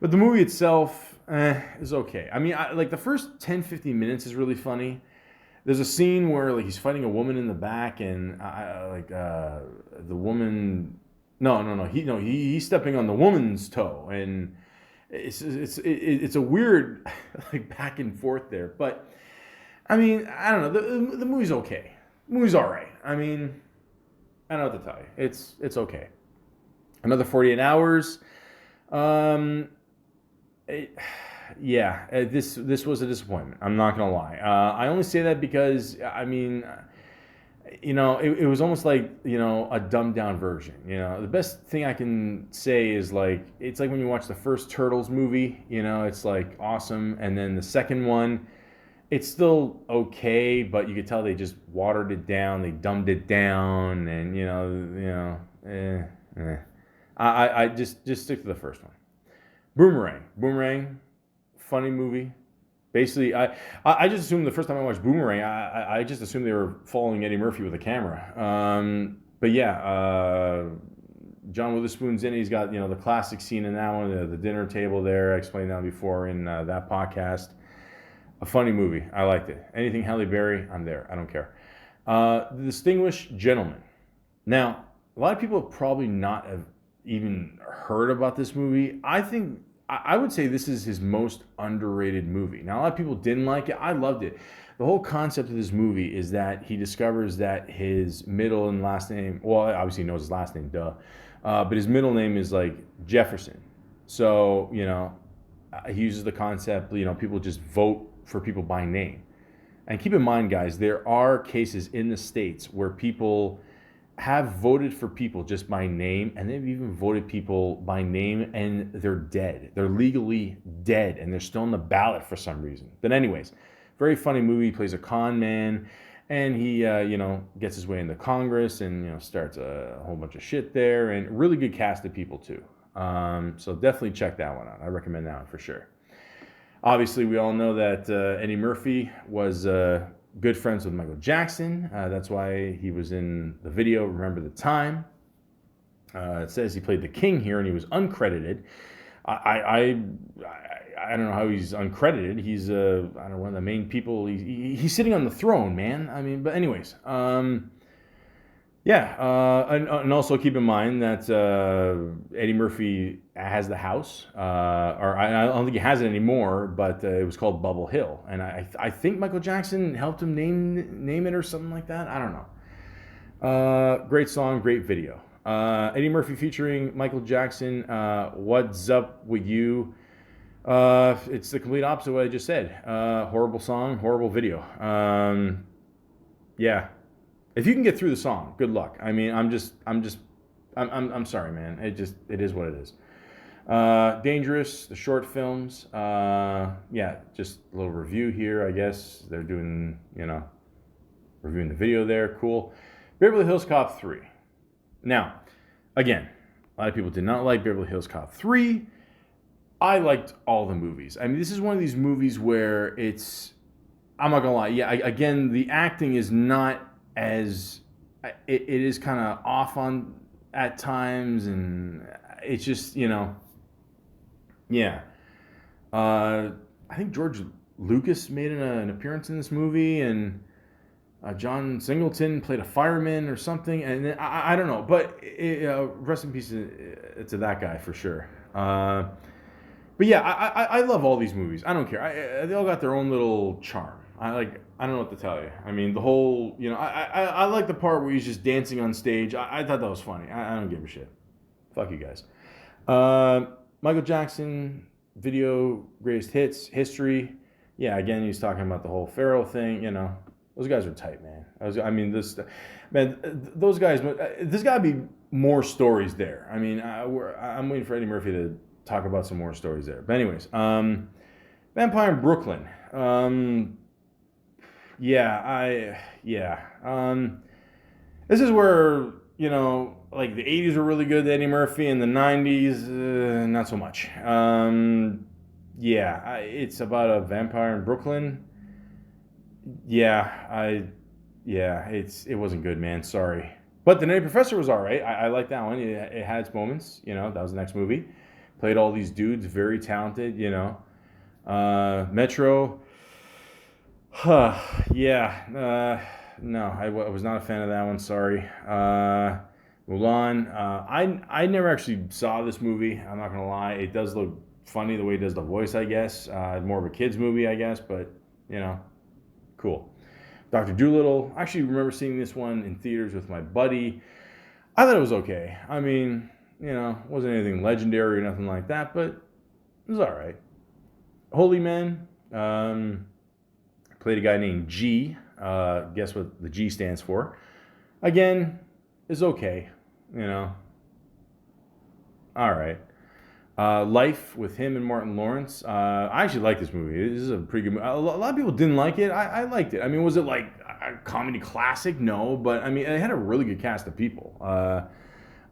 but the movie itself is okay. I mean, the first 10, 15 minutes is really funny. There's a scene where he's fighting a woman in the back, and the woman. No. He's stepping on the woman's toe, and it's a weird back and forth there. But I mean, I don't know. The movie's okay. The movie's all right. I mean, I don't know what to tell you. It's okay. Another 48 hours. Um, it, yeah, this was a disappointment. I'm not gonna lie. I only say that because I mean, it was almost like a dumbed down version. The best thing I can say is like it's like when you watch the first Turtles movie. It's like awesome, and then the second one, it's still okay, but you could tell they just watered it down, they dumbed it down, and I just stick to the first one. Boomerang, funny movie. Basically, I just assumed the first time I watched Boomerang, I just assumed they were following Eddie Murphy with a camera. But yeah, John Witherspoon's in it. He's got the classic scene in that one, the dinner table there. I explained that before in that podcast. A funny movie. I liked it. Anything Halle Berry, I'm there. I don't care. The Distinguished Gentleman. Now, a lot of people have probably not have even heard about this movie. I would say this is his most underrated movie. Now, a lot of people didn't like it. I loved it. The whole concept of this movie is that he discovers that his middle and last name, well, obviously he knows his last name, duh, but his middle name is like Jefferson. So, he uses the concept, people just vote for people by name. And keep in mind, guys, there are cases in the States where people have voted for people just by name, and they've even voted people by name and they're dead. They're legally dead, and they're still on the ballot for some reason. But anyways, very funny movie. He plays a con man, and he, gets his way into Congress and, starts a whole bunch of shit there, and really good cast of people too. So definitely check that one out. I recommend that one for sure. Obviously, we all know that Eddie Murphy was good friends with Michael Jackson. That's why he was in the video, Remember the Time. It says he played the king here, and he was uncredited. I don't know how he's uncredited. He's I don't know, one of the main people. He's sitting on the throne, man. I mean, but anyways, yeah, and also keep in mind that Eddie Murphy has the house, or I don't think he has it anymore, but it was called Bubble Hill, and I think Michael Jackson helped him name it or something like that. I don't know. Great song, great video. Eddie Murphy featuring Michael Jackson. What's Up With You? It's the complete opposite of what I just said. Horrible song, horrible video. Yeah. If you can get through the song, good luck. I mean, I'm sorry, man. It is what it is. Dangerous, the short films. Yeah, just a little review here, I guess. They're doing, reviewing the video there. Cool. Beverly Hills Cop 3. Now, again, a lot of people did not like Beverly Hills Cop 3. I liked all the movies. I mean, this is one of these movies where I'm not gonna lie. Yeah, again, the acting is not as it is kind of off on at times, and it's just yeah. I think George Lucas made an appearance in this movie, and John Singleton played a fireman or something, and I don't know, but rest in peace to that guy for sure. But yeah, I love all these movies. I don't care. They all got their own little charm. I don't know what to tell you. I mean, the whole, I like the part where he's just dancing on stage. I thought that was funny. I don't give a shit. Fuck you guys. Michael Jackson, video, greatest hits, history. Yeah, again, he's talking about the whole Pharaoh thing. Those guys are tight, man. Those guys, there's got to be more stories there. I mean, I'm waiting for Eddie Murphy to talk about some more stories there. But anyways, Vampire in Brooklyn. This is where, like the 80s were really good, Eddie Murphy, and the 90s, not so much. It's about a vampire in Brooklyn. It wasn't good, man. Sorry. But The Nutty Professor was all right. I like that one. It had its moments. That was the next movie. Played all these dudes, very talented, Metro. No, I was not a fan of that one. Sorry. Mulan. I never actually saw this movie. I'm not gonna lie. It does look funny the way it does the voice, I guess. More of a kids movie, I guess. But cool. Dr. Dolittle. I actually remember seeing this one in theaters with my buddy. I thought it was okay. I mean, wasn't anything legendary or nothing like that, but it was all right. Holy Man, played a guy named G. Guess what the G stands for? Again, is okay. You know, all right. Life with him and Martin Lawrence. I actually like this movie. This is a pretty good movie. A lot of people didn't like it. I liked it. I mean, was it like a comedy classic? No, but I mean, it had a really good cast of people.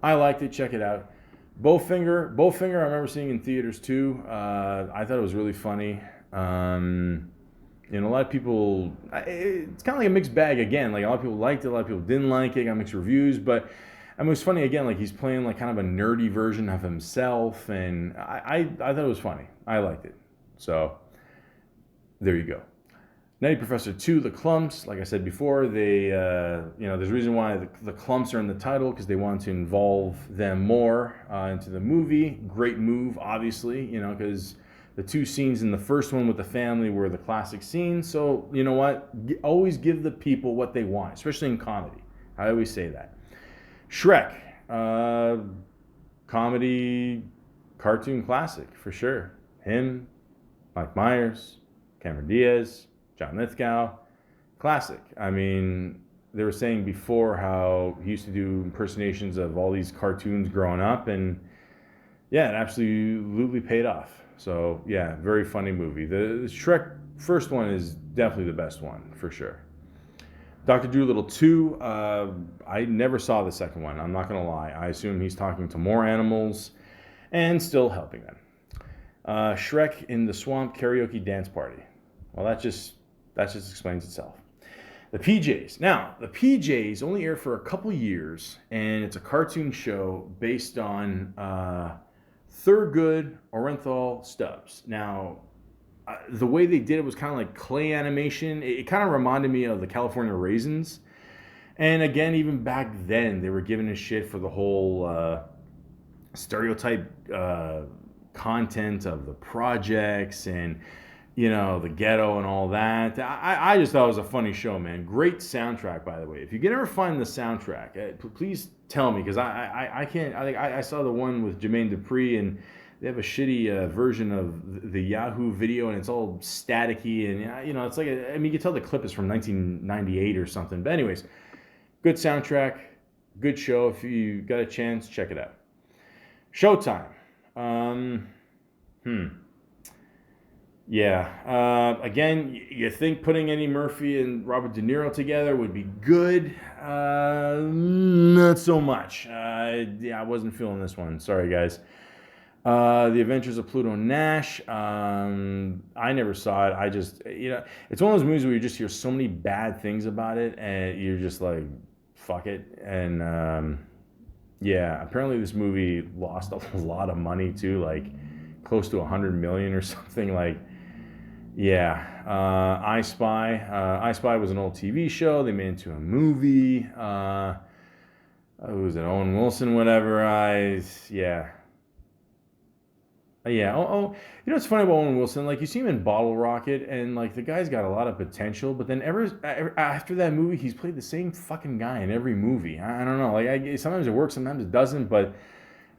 I liked it. Check it out. Bowfinger. I remember seeing in theaters too. I thought it was really funny. A lot of people. It's kind of like a mixed bag again. Like a lot of people liked it, a lot of people didn't like it. Got mixed reviews, but I mean, it was funny again. Like he's playing like kind of a nerdy version of himself, and I thought it was funny. I liked it. So there you go. Nutty Professor 2, The Clumps. Like I said before, they, there's a reason why the Clumps are in the title, because they want to involve them more into the movie. Great move, obviously, because the two scenes in the first one with the family were the classic scenes. So, you know what? Always give the people what they want, especially in comedy. I always say that. Shrek, comedy, cartoon classic, for sure. Him, Mike Myers, Cameron Diaz, John Lithgow, classic. I mean, they were saying before how he used to do impersonations of all these cartoons growing up, and yeah, it absolutely paid off. So yeah, very funny movie. The Shrek first one is definitely the best one, for sure. Dr. Dolittle 2, I never saw the second one, I'm not going to lie. I assume he's talking to more animals and still helping them. Shrek in the Swamp Karaoke Dance Party. Well, that just explains itself. The PJs. Now, the PJs only aired for a couple years, and it's a cartoon show based on Thurgood Orenthal Stubbs. Now, the way they did it was kind of like clay animation. It kind of reminded me of the California Raisins. And again, even back then, they were giving a shit for the whole stereotype content of the projects and the ghetto and all that. I just thought it was a funny show, man. Great soundtrack, by the way. If you can ever find the soundtrack, please tell me, because I can't. I saw the one with Jermaine Dupri, and they have a shitty version of the Yahoo video, and it's all staticky, and it's like you can tell the clip is from 1998 or something. But anyways, good soundtrack, good show. If you got a chance, check it out. Showtime. Yeah. Again, you think putting Eddie Murphy and Robert De Niro together would be good? Not so much. I wasn't feeling this one. Sorry, guys. The Adventures of Pluto Nash. I never saw it. I just, it's one of those movies where you just hear so many bad things about it, and you're just like, fuck it. And yeah, apparently this movie lost a lot of money too, like close to $100 million or something. Like, yeah. I Spy. I Spy was an old TV show. They made it into a movie. Who was it? Owen Wilson, whatever. Yeah. Yeah. It's funny about Owen Wilson. Like, you see him in Bottle Rocket, and like the guy's got a lot of potential. But then after that movie, he's played the same fucking guy in every movie. I don't know. Like, sometimes it works, sometimes it doesn't. But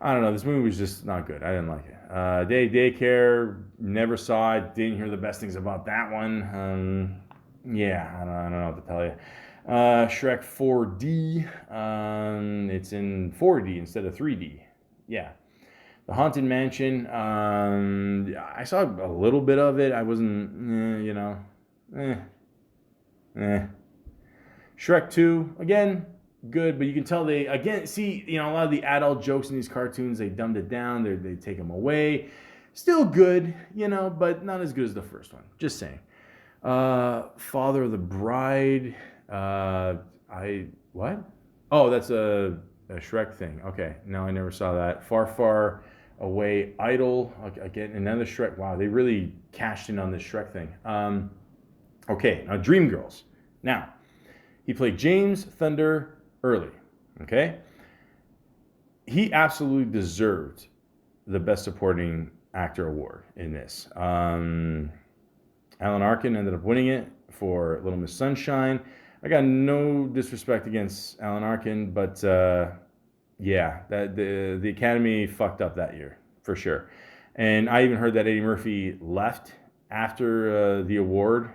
I don't know. This movie was just not good. I didn't like it. Daycare, never saw it. Didn't hear the best things about that one. Yeah, I don't know what to tell you. Shrek 4D. It's in 4D instead of 3D. Yeah. The Haunted Mansion. I saw a little bit of it. I wasn't, Shrek 2, again, good, but you can tell they, again, see, a lot of the adult jokes in these cartoons, they dumbed it down, they take them away. Still good, but not as good as the first one. Just saying. Father of the Bride. What? Oh, that's a Shrek thing. Okay, no, I never saw that. Far Away, Idol. Again, another Shrek. Wow, they really cashed in on this Shrek thing. Okay, now Dreamgirls. Now, he played James Thunder Early. Okay, he absolutely deserved the Best Supporting Actor award in this. Alan Arkin ended up winning it for Little Miss Sunshine. I got no disrespect against Alan Arkin, but Yeah, that the Academy fucked up that year for sure. And I even heard that Eddie Murphy left after the award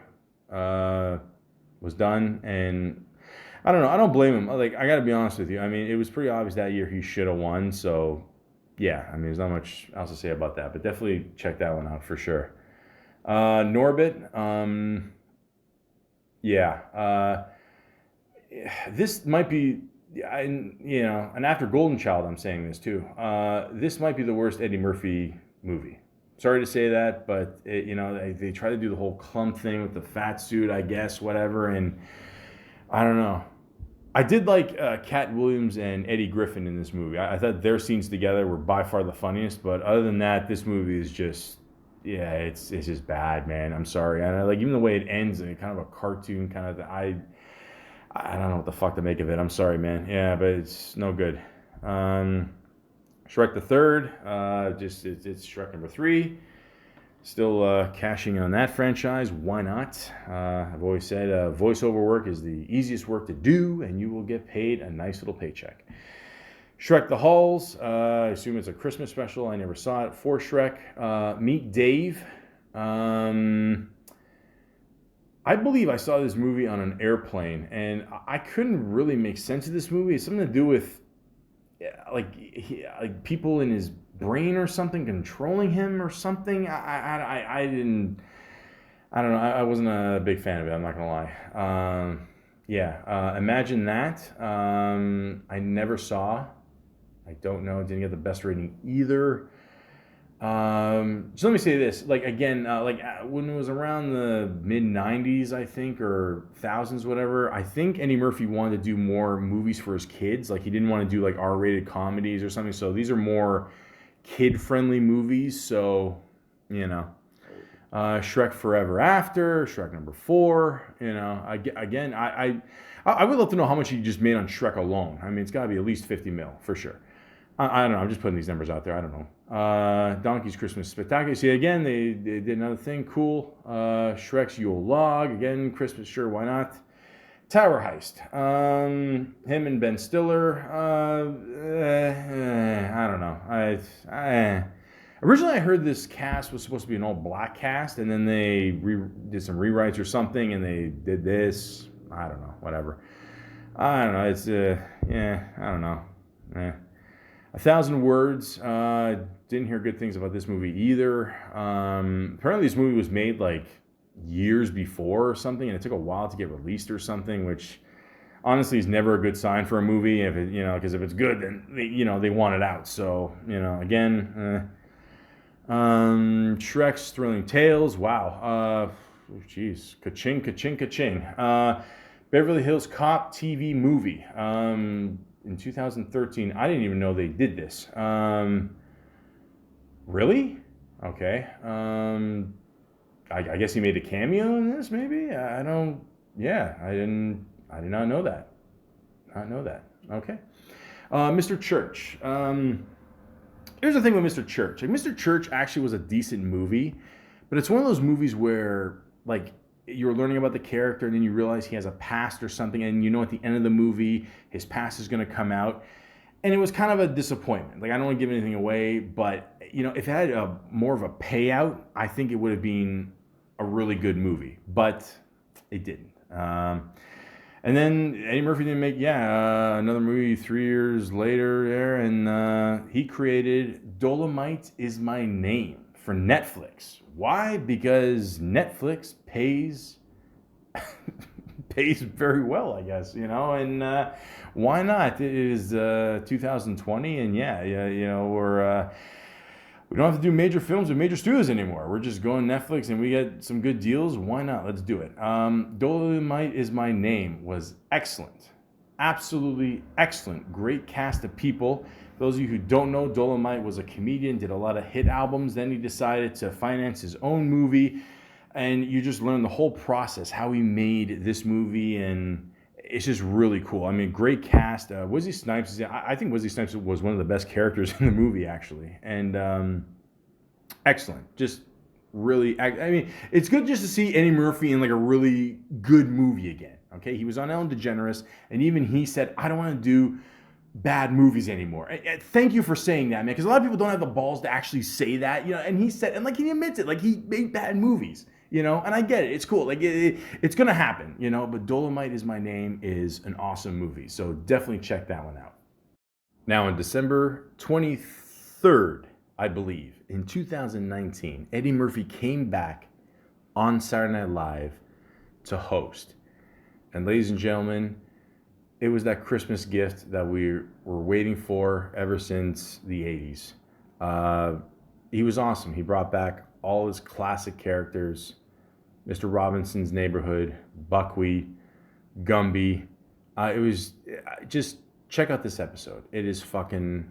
uh, was done, and I don't know. I don't blame him. Like, I got to be honest with you. I mean, it was pretty obvious that year he should have won. So yeah, I mean, there's not much else to say about that. But definitely check that one out for sure. Norbit. Yeah. This might be, and after Golden Child, I'm saying this too. This might be the worst Eddie Murphy movie. Sorry to say that, but they try to do the whole clump thing with the fat suit, I guess, whatever, and I don't know. I did like Cat Williams and Eddie Griffin in this movie. I thought their scenes together were by far the funniest, but other than that, this movie is just, yeah, it's just bad, man. I'm sorry. And like even the way it ends in kind of a cartoon kind of, I don't know what the fuck to make of it. I'm sorry, man. Yeah, but it's no good. Shrek the Third, it's Shrek number 3. Still cashing in on that franchise. Why not? I've always said voiceover work is the easiest work to do, and you will get paid a nice little paycheck. Shrek the Halls. I assume it's a Christmas special. I never saw it. For Shrek. Meet Dave. I believe I saw this movie on an airplane, and I couldn't really make sense of this movie. It's something to do with like people in his brain or something controlling him or something. I didn't. I don't know. I wasn't a big fan of it. I'm not gonna lie. Imagine that. I never saw. I don't know. Didn't get the best rating either. So let me say this, like, again, when it was around the mid 90s, I think, or thousands, whatever, I think Eddie Murphy wanted to do more movies for his kids. Like, he didn't want to do like R-rated comedies or something. So these are more kid-friendly movies. So, Shrek Forever After, Shrek number 4, again, I would love to know how much he just made on Shrek alone. I mean, it's got to be at least 50 mil for sure. I don't know. I'm just putting these numbers out there. I don't know. Donkey's Christmas Spectacular. See, again, they did another thing. Cool. Shrek's Yule Log. Again, Christmas. Sure, why not? Tower Heist. Him and Ben Stiller. I don't know. Originally, I heard this cast was supposed to be an all-black cast, and then they did some rewrites or something, and they did this. I don't know. Whatever. I don't know. It's, I don't know. 1,000 Words. Didn't hear good things about this movie either. Apparently this movie was made like years before or something, and it took a while to get released or something, which honestly is never a good sign for a movie. If it, because if it's good, then they want it out. So again, Shrek's Thrilling Tales. Wow. Jeez, ka-ching, ka-ching, ka-ching. Beverly Hills Cop TV movie. In 2013, I didn't even know they did this. Really? Okay. I guess he made a cameo in this, maybe? I don't. Yeah, I did not know that. Okay. Mr. Church. Here's the thing with Mr. Church. Like, Mr. Church actually was a decent movie, but it's one of those movies where, like, you're learning about the character and then you realize he has a past or something, and at the end of the movie his past is going to come out, and it was kind of a disappointment. Like, I don't want to give anything away, but if it had more of a payout, I think it would have been a really good movie, but it didn't. And then Eddie Murphy didn't make another movie 3 years later there, and he created Dolomite Is My Name for Netflix. Why? Because Netflix pays very well, I guess, and why not? It is 2020, and we don't have to do major films with major studios anymore. We're just going Netflix, and we get some good deals. Why not? Let's do it. Dolomite Is My Name was excellent. Absolutely excellent. Great cast of people. For those of you who don't know, Dolomite was a comedian, did a lot of hit albums. Then he decided to finance his own movie. And you just learn the whole process, how he made this movie. And it's just really cool. I mean, great cast. Wesley Snipes, I think Wesley Snipes was one of the best characters in the movie, actually. And excellent. Just really, I mean, it's good just to see Eddie Murphy in like a really good movie again. Okay, he was on Ellen DeGeneres, and even he said, I don't want to do bad movies anymore. And thank you for saying that, man, because a lot of people don't have the balls to actually say that, and he said, and like he admits it, like he made bad movies, and I get it. It's cool. Like it's going to happen, but Dolomite Is My Name is an awesome movie. So definitely check that one out. Now on December 23rd, I believe, in 2019, Eddie Murphy came back on Saturday Night Live to host. And ladies and gentlemen, it was that Christmas gift that we were waiting for ever since the 80s. He was awesome. He brought back all his classic characters, Mr. Robinson's Neighborhood, Buckwheat, Gumby. It was just check out this episode. It is fucking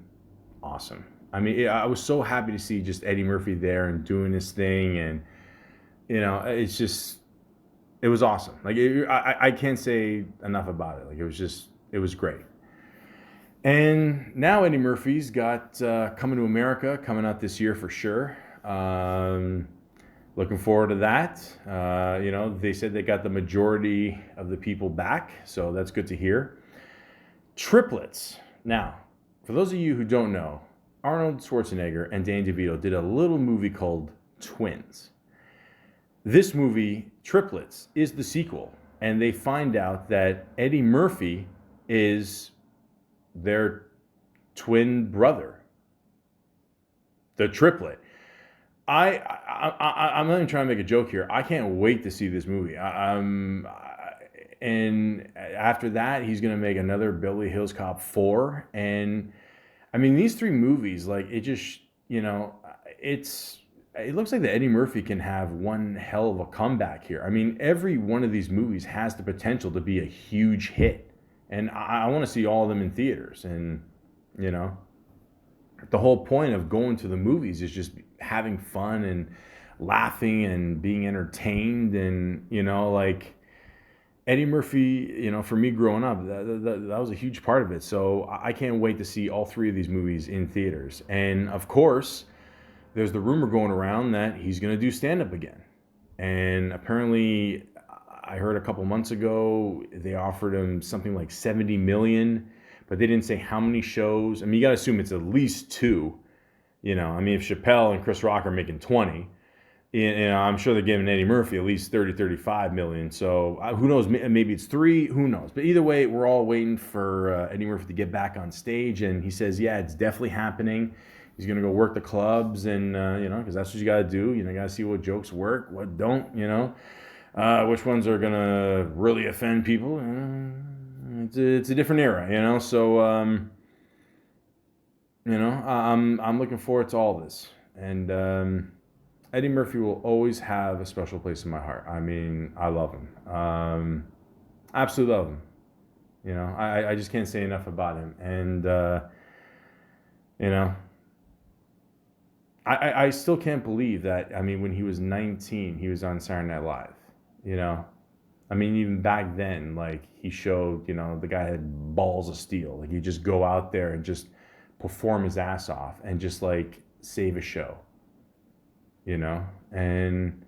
awesome. I mean, I was so happy to see just Eddie Murphy there and doing his thing, and it's just, it was awesome. Like I can't say enough about it. Like it was great. And now Eddie Murphy's got Coming to America coming out this year for sure. Looking forward to that. They said they got the majority of the people back, so that's good to hear. Triplets. Now, for those of you who don't know, Arnold Schwarzenegger and Danny DeVito did a little movie called Twins. This movie, Triplets, is the sequel, and they find out that Eddie Murphy is their twin brother, the triplet. I'm not even trying to make a joke here. I can't wait to see this movie. And after that, he's going to make another Beverly Hills Cop 4. And I mean, these three movies, like it just, it looks like that Eddie Murphy can have one hell of a comeback here. I mean, every one of these movies has the potential to be a huge hit. And I want to see all of them in theaters. And, the whole point of going to the movies is just having fun and laughing and being entertained. And, like Eddie Murphy, for me growing up, that was a huge part of it. So I can't wait to see all three of these movies in theaters. And of course, there's the rumor going around that he's going to do stand-up again. And apparently, I heard a couple months ago, they offered him something like $70 million, but they didn't say how many shows. I mean, you got to assume it's at least 2. I mean, if Chappelle and Chris Rock are making 20, I'm sure they're giving Eddie Murphy at least 30, 35 million. So who knows? Maybe it's 3. Who knows? But either way, we're all waiting for Eddie Murphy to get back on stage. And he says, yeah, it's definitely happening. He's going to go work the clubs and, because that's what you got to do. You got to see what jokes work, what don't, which ones are going to really offend people. It's a different era, So, I'm looking forward to all this. And Eddie Murphy will always have a special place in my heart. I mean, I love him. Absolutely love him. I just can't say enough about him. And, I still can't believe that, I mean, when he was 19, he was on Saturday Night Live, I mean, even back then, like, he showed, the guy had balls of steel. Like, he'd just go out there and just perform his ass off and just, like, save a show, And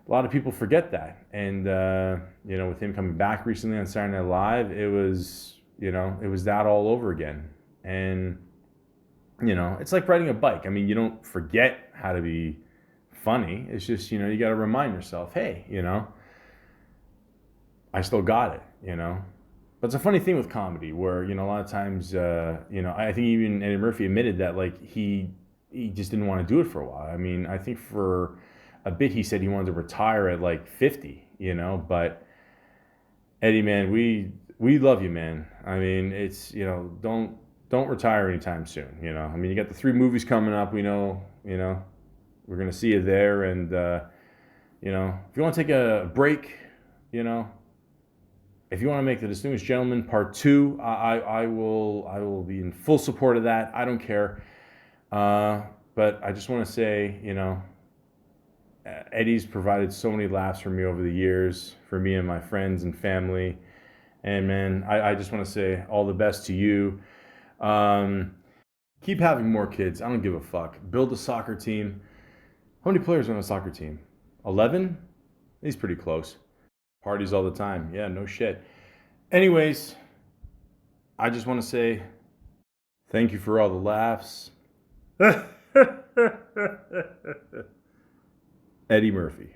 a lot of people forget that. And, with him coming back recently on Saturday Night Live, it was that all over again. And it's like riding a bike. I mean, you don't forget how to be funny. It's just, you got to remind yourself, hey, I still got it, But it's a funny thing with comedy where, a lot of times, I think even Eddie Murphy admitted that, like, he just didn't want to do it for a while. I mean, I think for a bit he said he wanted to retire at, like, 50, But, Eddie, man, we love you, man. I mean, it's, don't retire anytime soon, I mean, you got the 3 movies coming up. We know, we're going to see you there. And, if you want to take a break, if you want to make The Distinguished Gentleman Part 2, I will be in full support of that. I don't care. But I just want to say, Eddie's provided so many laughs for me over the years, for me and my friends and family. And, man, I just want to say all the best to you. Keep having more kids. I don't give a fuck. Build a soccer team. How many players are on a soccer team? 11? He's pretty close. Parties all the time. Yeah, no shit. Anyways, I just want to say Thank you for all the laughs. Eddie Murphy.